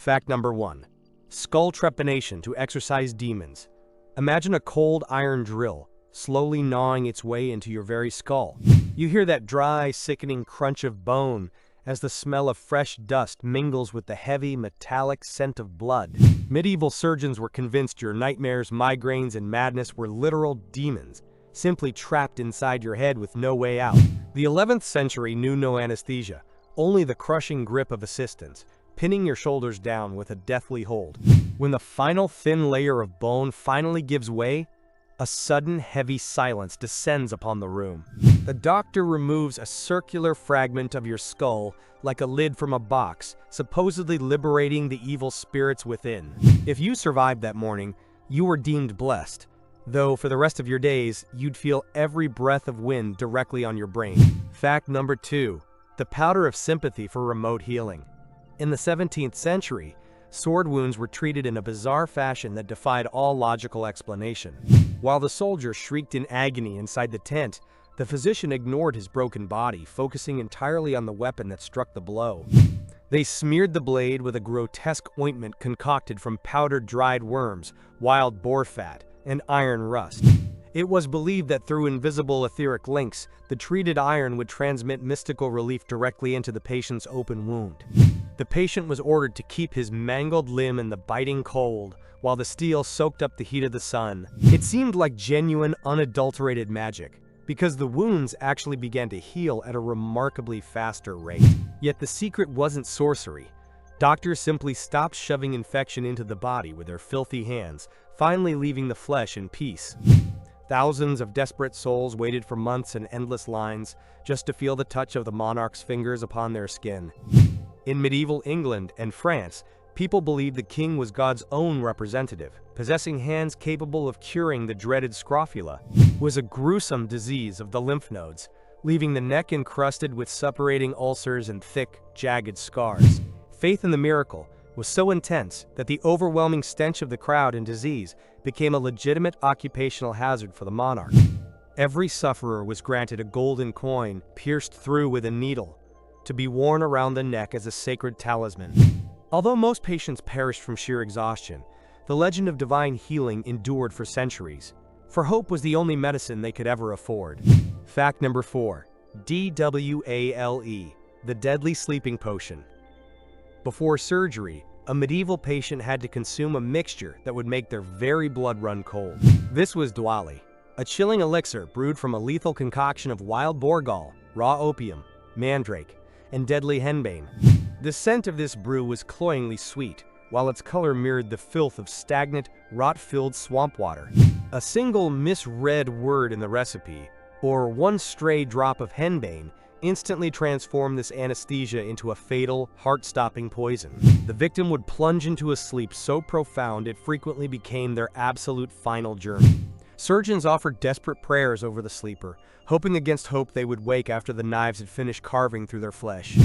Fact number 1. Skull trepanation to exorcise demons. Imagine a cold iron drill, slowly gnawing its way into your very skull. You hear that dry, sickening crunch of bone as the smell of fresh dust mingles with the heavy, metallic scent of blood. Medieval surgeons were convinced your nightmares, migraines, and madness were literal demons, simply trapped inside your head with no way out. The 11th century knew no anesthesia, only the crushing grip of assistance, pinning your shoulders down with a deathly hold. When the final thin layer of bone finally gives way, a sudden heavy silence descends upon the room. The doctor removes a circular fragment of your skull like a lid from a box, supposedly liberating the evil spirits within. If you survived that morning, you were deemed blessed, though for the rest of your days, you'd feel every breath of wind directly on your brain. Fact number 2. The powder of sympathy for remote healing. In the 17th century, sword wounds were treated in a bizarre fashion that defied all logical explanation. While the soldier shrieked in agony inside the tent, the physician ignored his broken body, focusing entirely on the weapon that struck the blow. They smeared the blade with a grotesque ointment concocted from powdered dried worms, wild boar fat, and iron rust. It was believed that through invisible etheric links, the treated iron would transmit mystical relief directly into the patient's open wound. The patient was ordered to keep his mangled limb in the biting cold, while the steel soaked up the heat of the sun. It seemed like genuine, unadulterated magic, because the wounds actually began to heal at a remarkably faster rate. Yet the secret wasn't sorcery. Doctors simply stopped shoving infection into the body with their filthy hands, finally leaving the flesh in peace. Thousands of desperate souls waited for months in endless lines just to feel the touch of the monarch's fingers upon their skin. In medieval England and France, people believed the king was God's own representative. Possessing hands capable of curing the dreaded Scrofula was a gruesome disease of the lymph nodes, leaving the neck encrusted with suppurating ulcers and thick, jagged scars. Faith in the miracle was so intense that the overwhelming stench of the crowd and disease became a legitimate occupational hazard for the monarch. Every sufferer was granted a golden coin pierced through with a needle, to be worn around the neck as a sacred talisman. Although most patients perished from sheer exhaustion, the legend of divine healing endured for centuries, for hope was the only medicine they could ever afford. Fact number 4. Dwale, the deadly sleeping potion. Before surgery, a medieval patient had to consume a mixture that would make their very blood run cold. This was Dwale, a chilling elixir brewed from a lethal concoction of wild boar gall, raw opium, mandrake, and deadly henbane. The scent of this brew was cloyingly sweet, while its color mirrored the filth of stagnant, rot-filled swamp water. A single misread word in the recipe, or one stray drop of henbane, instantly transformed this anesthesia into a fatal, heart-stopping poison. The victim would plunge into a sleep so profound it frequently became their absolute final journey. Surgeons offered desperate prayers over the sleeper, hoping against hope they would wake after the knives had finished carving through their flesh.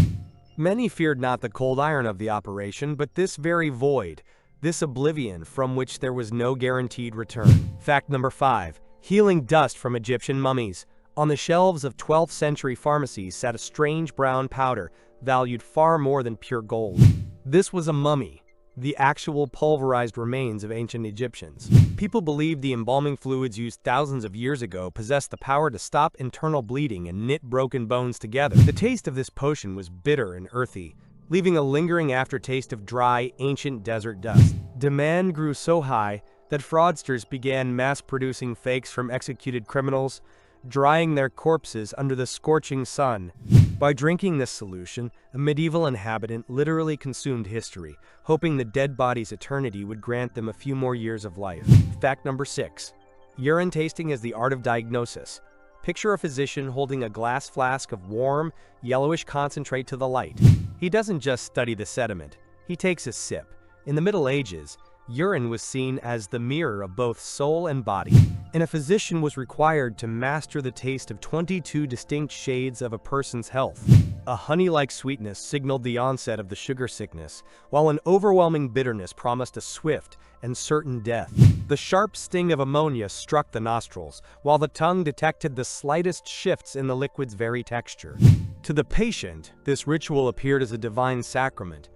Many feared not the cold iron of the operation, but this very void, this oblivion from which there was no guaranteed return. Fact number 5. Healing dust from Egyptian mummies. On the shelves of 12th century pharmacies sat a strange brown powder, valued far more than pure gold. This was a mummy, the actual pulverized remains of ancient Egyptians. People believed the embalming fluids used thousands of years ago possessed the power to stop internal bleeding and knit broken bones together. The taste of this potion was bitter and earthy, leaving a lingering aftertaste of dry, ancient desert dust. Demand grew so high that fraudsters began mass-producing fakes from executed criminals, drying their corpses under the scorching sun. By drinking this solution, a medieval inhabitant literally consumed history, hoping the dead body's eternity would grant them a few more years of life. Fact number 6. Urine tasting as the art of diagnosis. Picture a physician holding a glass flask of warm, yellowish concentrate to the light. He doesn't just study the sediment, he takes a sip. In the Middle Ages, urine was seen as the mirror of both soul and body, and a physician was required to master the taste of 22 distinct shades of a person's health. A honey-like sweetness signaled the onset of the sugar sickness, while an overwhelming bitterness promised a swift and certain death. The sharp sting of ammonia struck the nostrils, while the tongue detected the slightest shifts in the liquid's very texture. To the patient, this ritual appeared as a divine sacrament,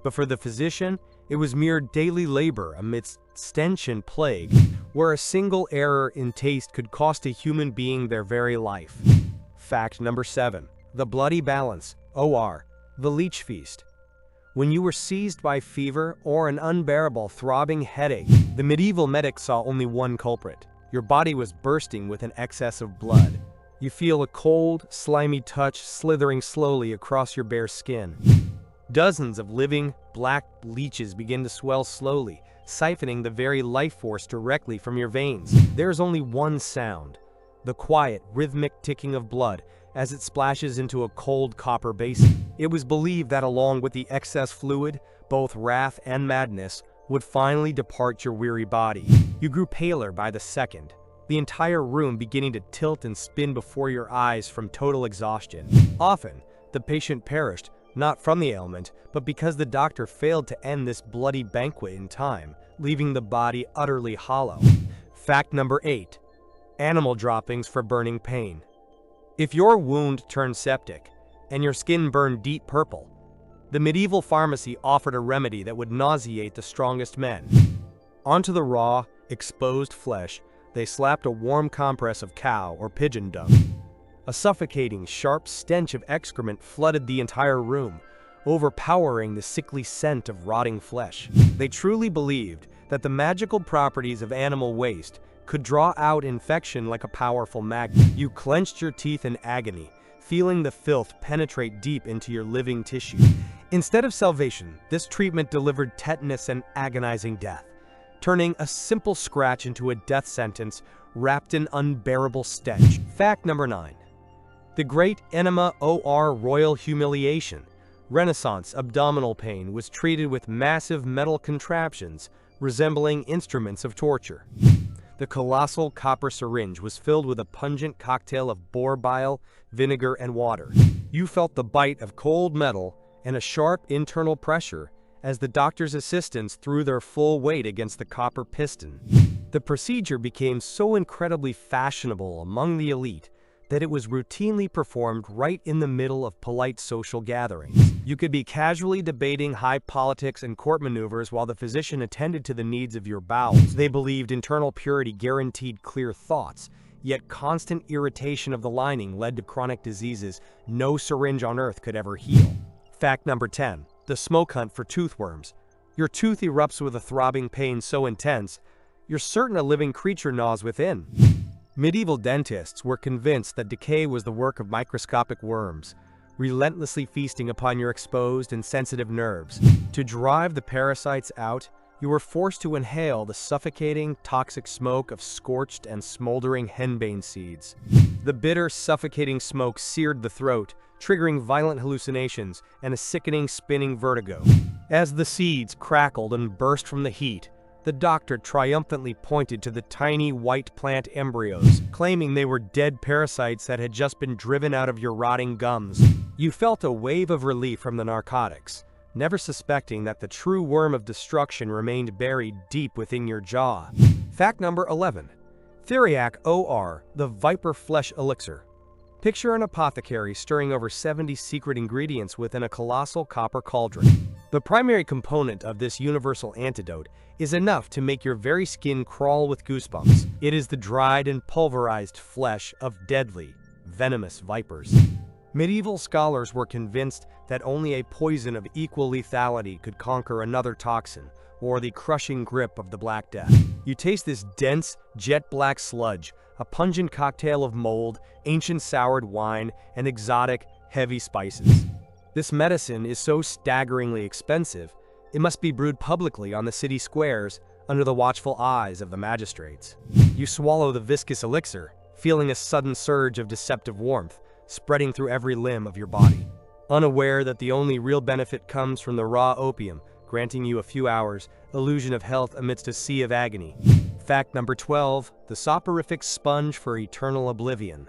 But for the physician, it was mere daily labor amidst stench and plague, where a single error in taste could cost a human being their very life. Fact number 7. The bloody balance, OR, the leech feast. When you were seized by fever or an unbearable throbbing headache, the medieval medic saw only one culprit. Your body was bursting with an excess of blood. You feel a cold, slimy touch slithering slowly across your bare skin. Dozens of living, black leeches begin to swell slowly, siphoning the very life force directly from your veins. There is only one sound, the quiet, rhythmic ticking of blood as it splashes into a cold copper basin. It was believed that along with the excess fluid, both wrath and madness would finally depart your weary body. You grew paler by the second, the entire room beginning to tilt and spin before your eyes from total exhaustion. Often, the patient perished, not from the ailment, but because the doctor failed to end this bloody banquet in time, leaving the body utterly hollow. Fact number 8. Animal droppings for burning pain. If your wound turned septic, and your skin burned deep purple, the medieval pharmacy offered a remedy that would nauseate the strongest men. Onto the raw, exposed flesh, they slapped a warm compress of cow or pigeon dung. A suffocating, sharp stench of excrement flooded the entire room, overpowering the sickly scent of rotting flesh. They truly believed that the magical properties of animal waste could draw out infection like a powerful magnet. You clenched your teeth in agony, feeling the filth penetrate deep into your living tissue. Instead of salvation, this treatment delivered tetanus and agonizing death, turning a simple scratch into a death sentence wrapped in unbearable stench. Fact number 9. The great enema or royal humiliation. Renaissance abdominal pain was treated with massive metal contraptions resembling instruments of torture. The colossal copper syringe was filled with a pungent cocktail of boar bile, vinegar, and water. You felt the bite of cold metal and a sharp internal pressure as the doctor's assistants threw their full weight against the copper piston. The procedure became so incredibly fashionable among the elite that it was routinely performed right in the middle of polite social gatherings. You could be casually debating high politics and court maneuvers while the physician attended to the needs of your bowels. They believed internal purity guaranteed clear thoughts, yet constant irritation of the lining led to chronic diseases no syringe on earth could ever heal. Fact number 10. The smoke hunt for toothworms. Your tooth erupts with a throbbing pain so intense, you're certain a living creature gnaws within. Medieval dentists were convinced that decay was the work of microscopic worms, relentlessly feasting upon your exposed and sensitive nerves. To drive the parasites out, you were forced to inhale the suffocating, toxic smoke of scorched and smoldering henbane seeds. The bitter, suffocating smoke seared the throat, triggering violent hallucinations and a sickening, spinning vertigo. As the seeds crackled and burst from the heat, the doctor triumphantly pointed to the tiny white plant embryos, claiming they were dead parasites that had just been driven out of your rotting gums. You felt a wave of relief from the narcotics, never suspecting that the true worm of destruction remained buried deep within your jaw. Fact number 11. Theriac or the viper flesh elixir. Picture an apothecary stirring over 70 secret ingredients within a colossal copper cauldron. The primary component of this universal antidote is enough to make your very skin crawl with goosebumps. It is the dried and pulverized flesh of deadly, venomous vipers. Medieval scholars were convinced that only a poison of equal lethality could conquer another toxin, or the crushing grip of the Black Death. You taste this dense, jet-black sludge, a pungent cocktail of mold, ancient soured wine, and exotic, heavy spices. This medicine is so staggeringly expensive, it must be brewed publicly on the city squares under the watchful eyes of the magistrates. You swallow the viscous elixir, feeling a sudden surge of deceptive warmth, spreading through every limb of your body. Unaware that the only real benefit comes from the raw opium, granting you a few hours' illusion of health amidst a sea of agony. Fact number 12. The soporific sponge for eternal oblivion.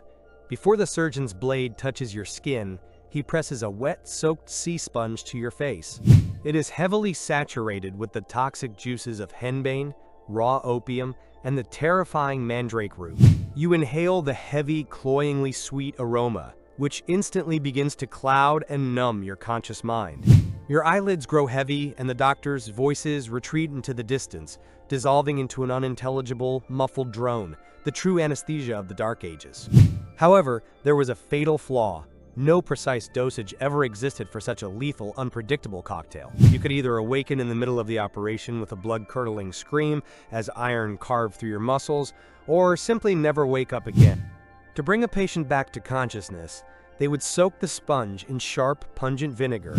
Before the surgeon's blade touches your skin, he presses a wet, soaked sea sponge to your face. It is heavily saturated with the toxic juices of henbane, raw opium, and the terrifying mandrake root. You inhale the heavy, cloyingly sweet aroma, which instantly begins to cloud and numb your conscious mind. Your eyelids grow heavy and the doctor's voices retreat into the distance, dissolving into an unintelligible, muffled drone, the true anesthesia of the Dark Ages. However, there was a fatal flaw. No precise dosage ever existed for such a lethal, unpredictable cocktail. You could either awaken in the middle of the operation with a blood-curdling scream as iron carved through your muscles, or simply never wake up again. To bring a patient back to consciousness, they would soak the sponge in sharp, pungent vinegar,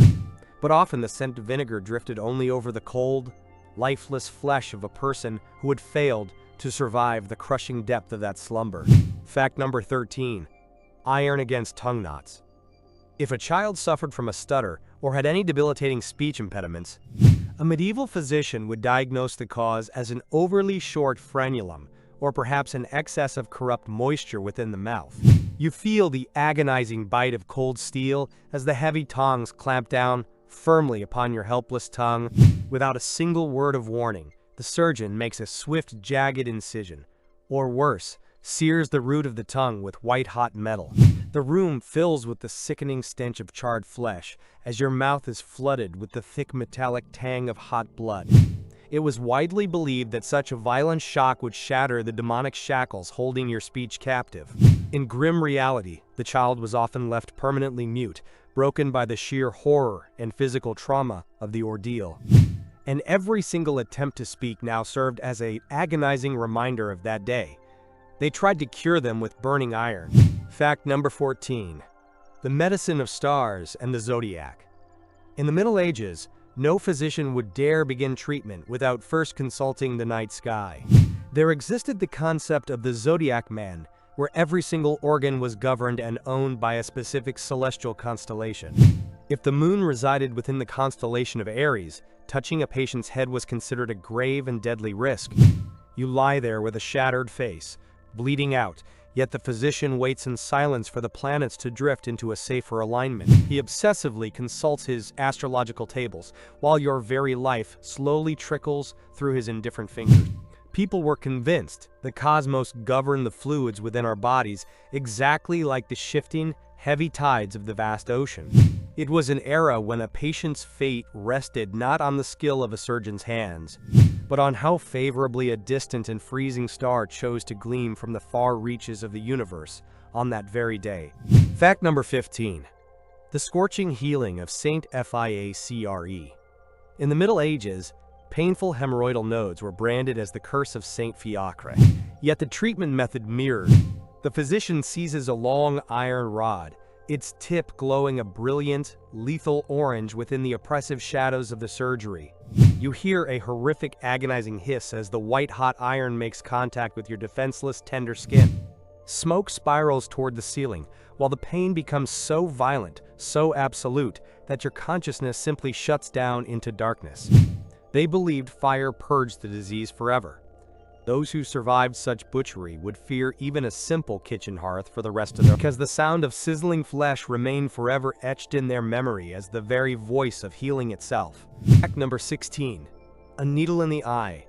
but often the scent of vinegar drifted only over the cold, lifeless flesh of a person who had failed to survive the crushing depth of that slumber. Fact number 13. Iron against tongue knots. If a child suffered from a stutter or had any debilitating speech impediments, a medieval physician would diagnose the cause as an overly short frenulum, or perhaps an excess of corrupt moisture within the mouth. You feel the agonizing bite of cold steel as the heavy tongs clamp down firmly upon your helpless tongue. Without a single word of warning, the surgeon makes a swift, jagged incision, or worse, sears the root of the tongue with white-hot metal. The room fills with the sickening stench of charred flesh as your mouth is flooded with the thick metallic tang of hot blood. It was widely believed that such a violent shock would shatter the demonic shackles holding your speech captive. In grim reality, the child was often left permanently mute, broken by the sheer horror and physical trauma of the ordeal. And every single attempt to speak now served as an agonizing reminder of that day. They tried to cure them with burning iron. Fact number 14. The medicine of stars and the zodiac. In the Middle Ages, no physician would dare begin treatment without first consulting the night sky. There existed the concept of the zodiac man, where every single organ was governed and owned by a specific celestial constellation. If the moon resided within the constellation of Aries, touching a patient's head was considered a grave and deadly risk. You lie there with a shattered face, bleeding out, yet the physician waits in silence for the planets to drift into a safer alignment. He obsessively consults his astrological tables, while your very life slowly trickles through his indifferent fingers. People were convinced the cosmos governed the fluids within our bodies exactly like the shifting, heavy tides of the vast ocean. It was an era when a patient's fate rested not on the skill of a surgeon's hands, but on how favorably a distant and freezing star chose to gleam from the far reaches of the universe on that very day. Fact number 15. The scorching healing of Saint Fiacre. In the Middle Ages, painful hemorrhoidal nodes were branded as the curse of Saint Fiacre, yet the treatment method mirrored. The physician seizes a long iron rod, its tip glowing a brilliant, lethal orange within the oppressive shadows of the surgery. You hear a horrific, agonizing hiss as the white-hot iron makes contact with your defenseless, tender skin. Smoke spirals toward the ceiling, while the pain becomes so violent, so absolute, that your consciousness simply shuts down into darkness. They believed fire purged the disease forever. Those who survived such butchery would fear even a simple kitchen hearth for the rest of their lives, because the sound of sizzling flesh remained forever etched in their memory as the very voice of healing itself. Fact number 16. A needle in the eye.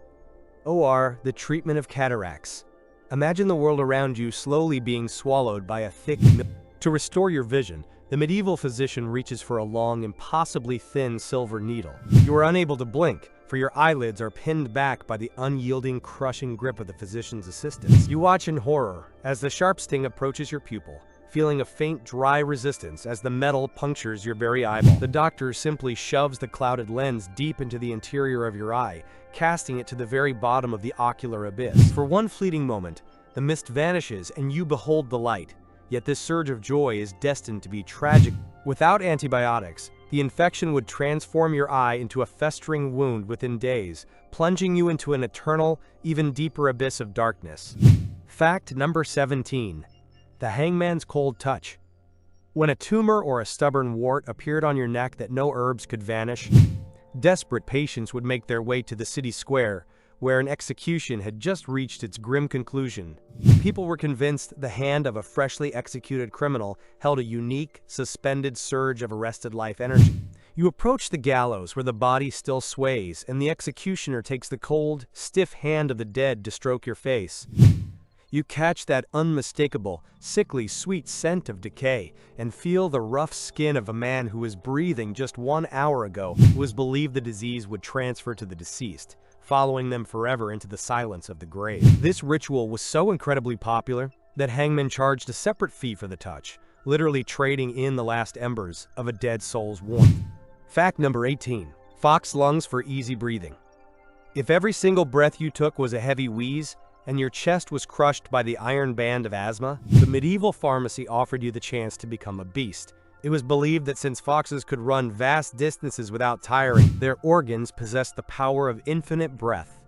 Or the treatment of cataracts. Imagine the world around you slowly being swallowed by a thick milk. To restore your vision, the medieval physician reaches for a long, impossibly thin silver needle. You are unable to blink, for your eyelids are pinned back by the unyielding, crushing grip of the physician's assistants. You watch in horror as the sharp sting approaches your pupil, feeling a faint, dry resistance as the metal punctures your very eyeball. The doctor simply shoves the clouded lens deep into the interior of your eye, casting it to the very bottom of the ocular abyss. For one fleeting moment, the mist vanishes and you behold the light. Yet this surge of joy is destined to be tragic. Without antibiotics, the infection would transform your eye into a festering wound within days, plunging you into an eternal, even deeper abyss of darkness. Fact number 17. The hangman's cold touch. When a tumor or a stubborn wart appeared on your neck that no herbs could vanish, desperate patients would make their way to the city square, where an execution had just reached its grim conclusion. People were convinced the hand of a freshly executed criminal held a unique, suspended surge of arrested life energy. You approach the gallows where the body still sways, and the executioner takes the cold, stiff hand of the dead to stroke your face. You catch that unmistakable, sickly sweet scent of decay and feel the rough skin of a man who was breathing just 1 hour ago. It was believed the disease would transfer to the deceased, following them forever into the silence of the grave. This ritual was so incredibly popular that hangmen charged a separate fee for the touch, literally trading in the last embers of a dead soul's warmth. Fact number 18. Fox lungs for easy breathing. If every single breath you took was a heavy wheeze, and your chest was crushed by the iron band of asthma, the medieval pharmacy offered you the chance to become a beast. It was believed that since foxes could run vast distances without tiring, their organs possessed the power of infinite breath.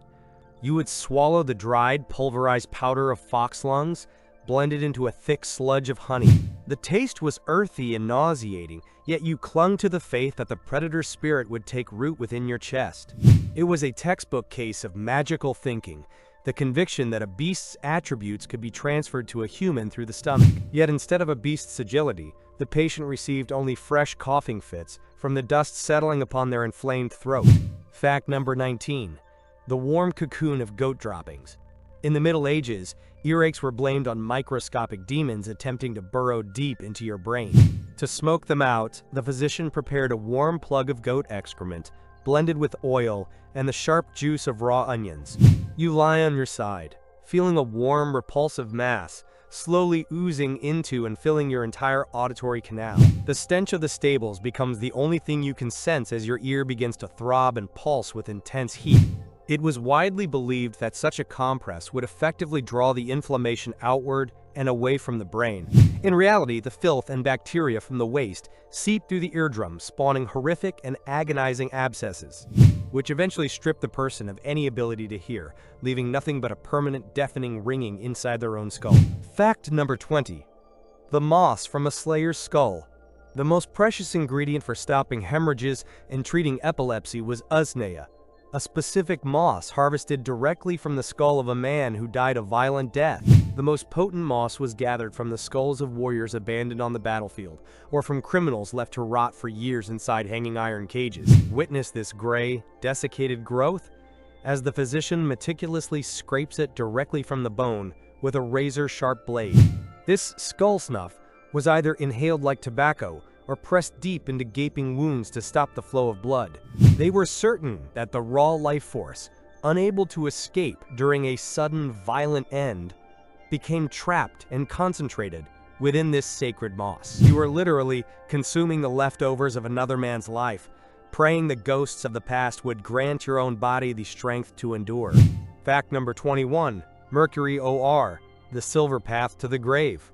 You would swallow the dried, pulverized powder of fox lungs, blended into a thick sludge of honey. The taste was earthy and nauseating, yet you clung to the faith that the predator's spirit would take root within your chest. It was a textbook case of magical thinking, the conviction that a beast's attributes could be transferred to a human through the stomach. Yet instead of a beast's agility, the patient received only fresh coughing fits from the dust settling upon their inflamed throat. Fact number 19. The warm cocoon of goat droppings. In the Middle Ages, earaches were blamed on microscopic demons attempting to burrow deep into your brain. To smoke them out, the physician prepared a warm plug of goat excrement, blended with oil and the sharp juice of raw onions. You lie on your side, feeling a warm, repulsive mass, slowly oozing into and filling your entire auditory canal. The stench of the stables becomes the only thing you can sense as your ear begins to throb and pulse with intense heat. It was widely believed that such a compress would effectively draw the inflammation outward and away from the brain. In reality, the filth and bacteria from the waste seep through the eardrum, spawning horrific and agonizing abscesses, which eventually strip the person of any ability to hear, leaving nothing but a permanent deafening ringing inside their own skull. Fact number 20. The moss from a slayer's skull. The most precious ingredient for stopping hemorrhages and treating epilepsy was usnea, a specific moss harvested directly from the skull of a man who died a violent death. The most potent moss was gathered from the skulls of warriors abandoned on the battlefield, or from criminals left to rot for years inside hanging iron cages. Witness this gray, desiccated growth as the physician meticulously scrapes it directly from the bone with a razor-sharp blade. This skull snuff was either inhaled like tobacco or pressed deep into gaping wounds to stop the flow of blood. They were certain that the raw life force, unable to escape during a sudden violent end, became trapped and concentrated within this sacred moss. You were literally consuming the leftovers of another man's life, praying the ghosts of the past would grant your own body the strength to endure. Fact number 21. Mercury OR, the silver path to the grave.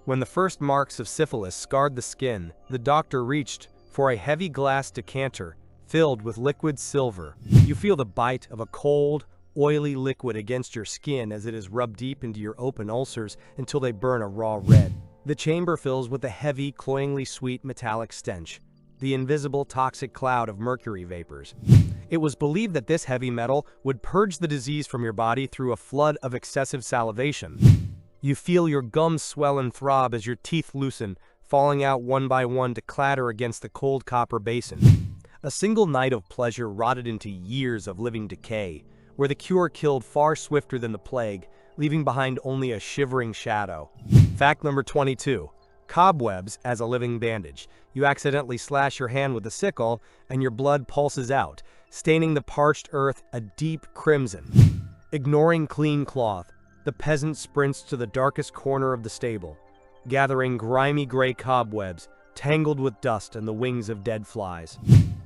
When the first marks of syphilis scarred the skin, the doctor reached for a heavy glass decanter filled with liquid silver. You feel the bite of a cold, oily liquid against your skin as it is rubbed deep into your open ulcers until they burn a raw red. The chamber fills with a heavy, cloyingly sweet metallic stench, the invisible toxic cloud of mercury vapors. It was believed that this heavy metal would purge the disease from your body through a flood of excessive salivation. You feel your gums swell and throb as your teeth loosen, falling out one by one to clatter against the cold copper basin. A single night of pleasure rotted into years of living decay, where the cure killed far swifter than the plague, leaving behind only a shivering shadow. Fact number 22. Cobwebs as a living bandage. You accidentally slash your hand with a sickle, and your blood pulses out, staining the parched earth a deep crimson. Ignoring clean cloth, the peasant sprints to the darkest corner of the stable, gathering grimy gray cobwebs, tangled with dust and the wings of dead flies.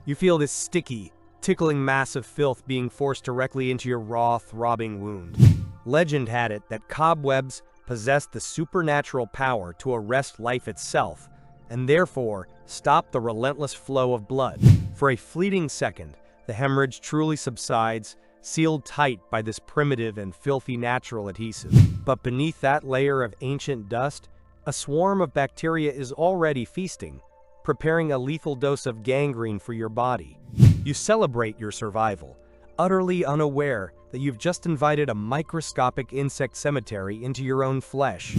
You feel this sticky, tickling mass of filth being forced directly into your raw, throbbing wound. Legend had it that cobwebs possessed the supernatural power to arrest life itself, and therefore stop the relentless flow of blood. For a fleeting second, the hemorrhage truly subsides, sealed tight by this primitive and filthy natural adhesive. But beneath that layer of ancient dust, a swarm of bacteria is already feasting, preparing a lethal dose of gangrene for your body. You celebrate your survival, utterly unaware that you've just invited a microscopic insect cemetery into your own flesh.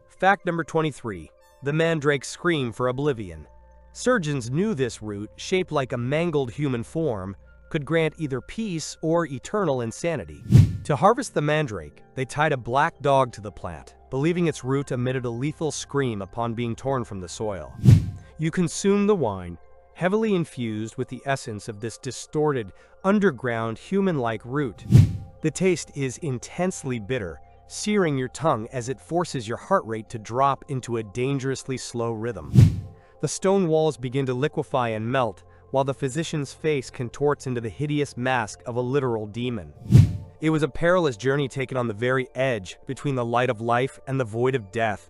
Fact number 23. The mandrake's scream for oblivion. Surgeons knew this root, shaped like a mangled human form, could grant either peace or eternal insanity. To harvest the mandrake, they tied a black dog to the plant, believing its root emitted a lethal scream upon being torn from the soil. You consume the wine, heavily infused with the essence of this distorted, underground, human-like root. The taste is intensely bitter, searing your tongue as it forces your heart rate to drop into a dangerously slow rhythm. The stone walls begin to liquefy and melt, while the physician's face contorts into the hideous mask of a literal demon. It was a perilous journey taken on the very edge between the light of life and the void of death.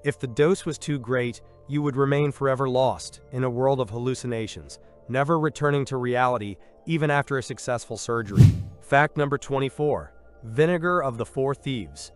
If the dose was too great, you would remain forever lost in a world of hallucinations, never returning to reality even after a successful surgery. Fact number 24. Vinegar of the Four Thieves.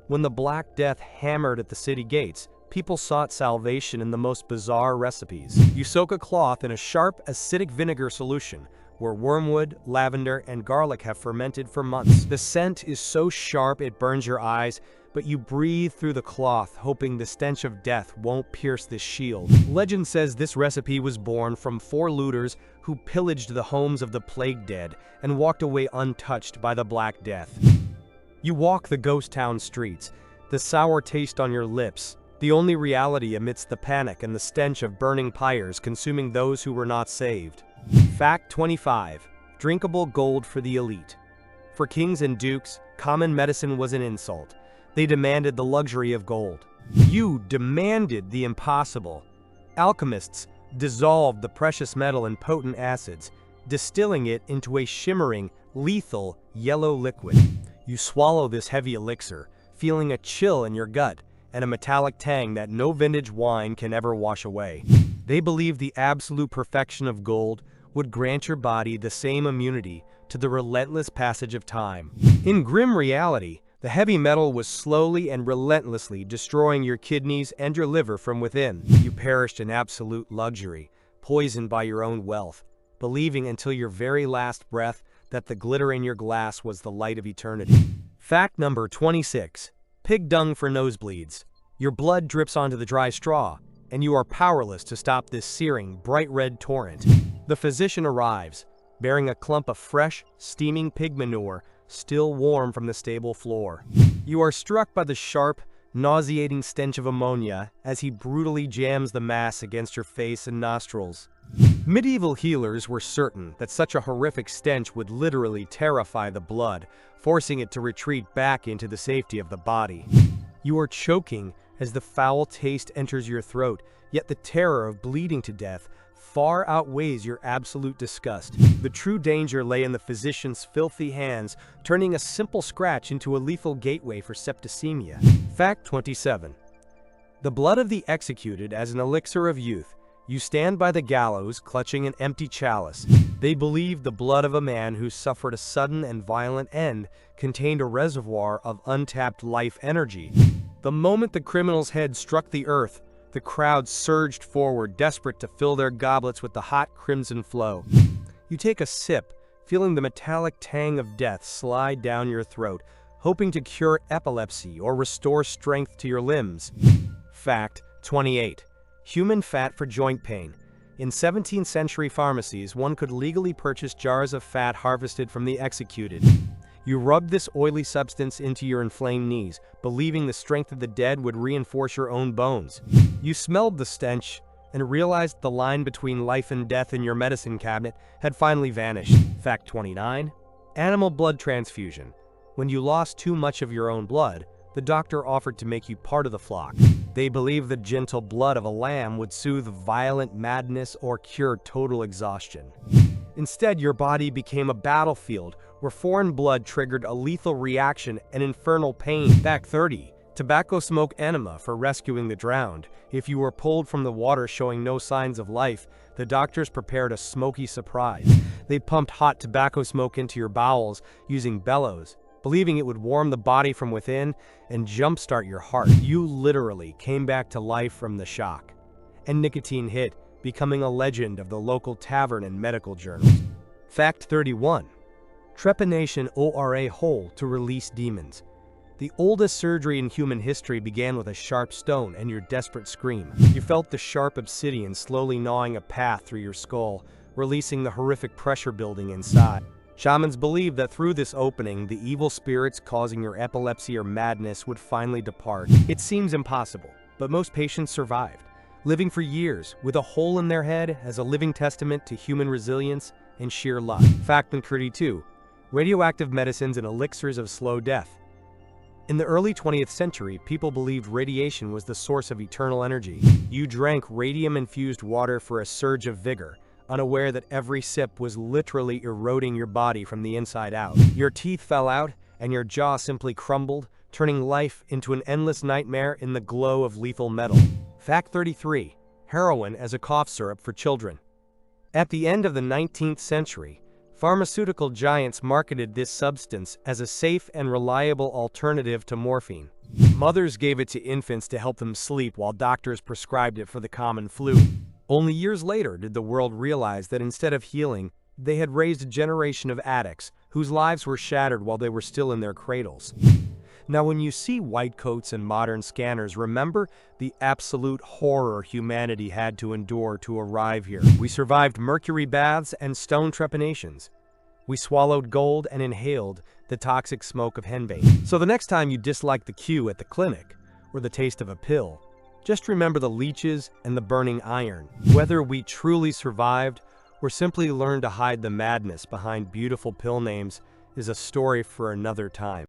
When the Black Death hammered at the city gates, people sought salvation in the most bizarre recipes. You soak a cloth in a sharp, acidic vinegar solution, where wormwood, lavender, and garlic have fermented for months. The scent is so sharp it burns your eyes, but you breathe through the cloth, hoping the stench of death won't pierce this shield. Legend says this recipe was born from 4 looters who pillaged the homes of the plague dead and walked away untouched by the Black Death. You walk the ghost town streets, the sour taste on your lips, the only reality amidst the panic and the stench of burning pyres consuming those who were not saved. Fact 25. Drinkable gold for the elite. For kings and dukes, common medicine was an insult. They demanded the luxury of gold. You demanded the impossible. Alchemists dissolved the precious metal in potent acids, distilling it into a shimmering, lethal, yellow liquid. You swallow this heavy elixir, feeling a chill in your gut and a metallic tang that no vintage wine can ever wash away. They believed the absolute perfection of gold would grant your body the same immunity to the relentless passage of time. In grim reality, the heavy metal was slowly and relentlessly destroying your kidneys and your liver from within. You perished in absolute luxury, poisoned by your own wealth, believing until your very last breath that the glitter in your glass was the light of eternity. Fact number 26. Pig dung for nosebleeds. Your blood drips onto the dry straw, and you are powerless to stop this searing, bright red torrent. The physician arrives, bearing a clump of fresh, steaming pig manure, still warm from the stable floor. You are struck by the sharp, nauseating stench of ammonia as he brutally jams the mass against your face and nostrils. Medieval healers were certain that such a horrific stench would literally terrify the blood, forcing it to retreat back into the safety of the body. You are choking as the foul taste enters your throat, yet the terror of bleeding to death far outweighs your absolute disgust. The true danger lay in the physician's filthy hands, turning a simple scratch into a lethal gateway for septicemia. Fact 27. The blood of the executed as an elixir of youth. You stand by the gallows, clutching an empty chalice. They believed the blood of a man who suffered a sudden and violent end contained a reservoir of untapped life energy. The moment the criminal's head struck the earth, the crowd surged forward, desperate to fill their goblets with the hot crimson flow. You take a sip, feeling the metallic tang of death slide down your throat, hoping to cure epilepsy or restore strength to your limbs. Fact 28. Human fat for joint pain. In 17th century pharmacies, one could legally purchase jars of fat harvested from the executed. You rubbed this oily substance into your inflamed knees, believing the strength of the dead would reinforce your own bones. You smelled the stench and realized the line between life and death in your medicine cabinet had finally vanished. Fact 29. Animal blood transfusion. When you lost too much of your own blood, the doctor offered to make you part of the flock. They believed the gentle blood of a lamb would soothe violent madness or cure total exhaustion. Instead, your body became a battlefield where foreign blood triggered a lethal reaction and infernal pain. Fact 30. Tobacco smoke enema for rescuing the drowned. If you were pulled from the water showing no signs of life, the doctors prepared a smoky surprise. They pumped hot tobacco smoke into your bowels using bellows, believing it would warm the body from within and jumpstart your heart. You literally came back to life from the shock. And nicotine hit, becoming a legend of the local tavern and medical journals. Fact 31. Trepanation ORA hole to release demons. The oldest surgery in human history began with a sharp stone and your desperate scream. You felt the sharp obsidian slowly gnawing a path through your skull, releasing the horrific pressure building inside. Shamans believed that through this opening, the evil spirits causing your epilepsy or madness would finally depart. It seems impossible, but most patients survived, living for years with a hole in their head as a living testament to human resilience and sheer luck. Fact number 32. Radioactive medicines and elixirs of slow death. In the early 20th century, people believed radiation was the source of eternal energy. You drank radium-infused water for a surge of vigor, unaware that every sip was literally eroding your body from the inside out. Your teeth fell out, and your jaw simply crumbled, turning life into an endless nightmare in the glow of lethal metal. Fact 33. Heroin as a cough syrup for children. At the end of the 19th century, pharmaceutical giants marketed this substance as a safe and reliable alternative to morphine. Mothers gave it to infants to help them sleep while doctors prescribed it for the common flu. Only years later did the world realize that instead of healing, they had raised a generation of addicts whose lives were shattered while they were still in their cradles. Now, when you see white coats and modern scanners, remember the absolute horror humanity had to endure to arrive here. We survived mercury baths and stone trepanations. We swallowed gold and inhaled the toxic smoke of henbane. So the next time you dislike the queue at the clinic or the taste of a pill, just remember the leeches and the burning iron. Whether we truly survived or simply learned to hide the madness behind beautiful pill names is a story for another time.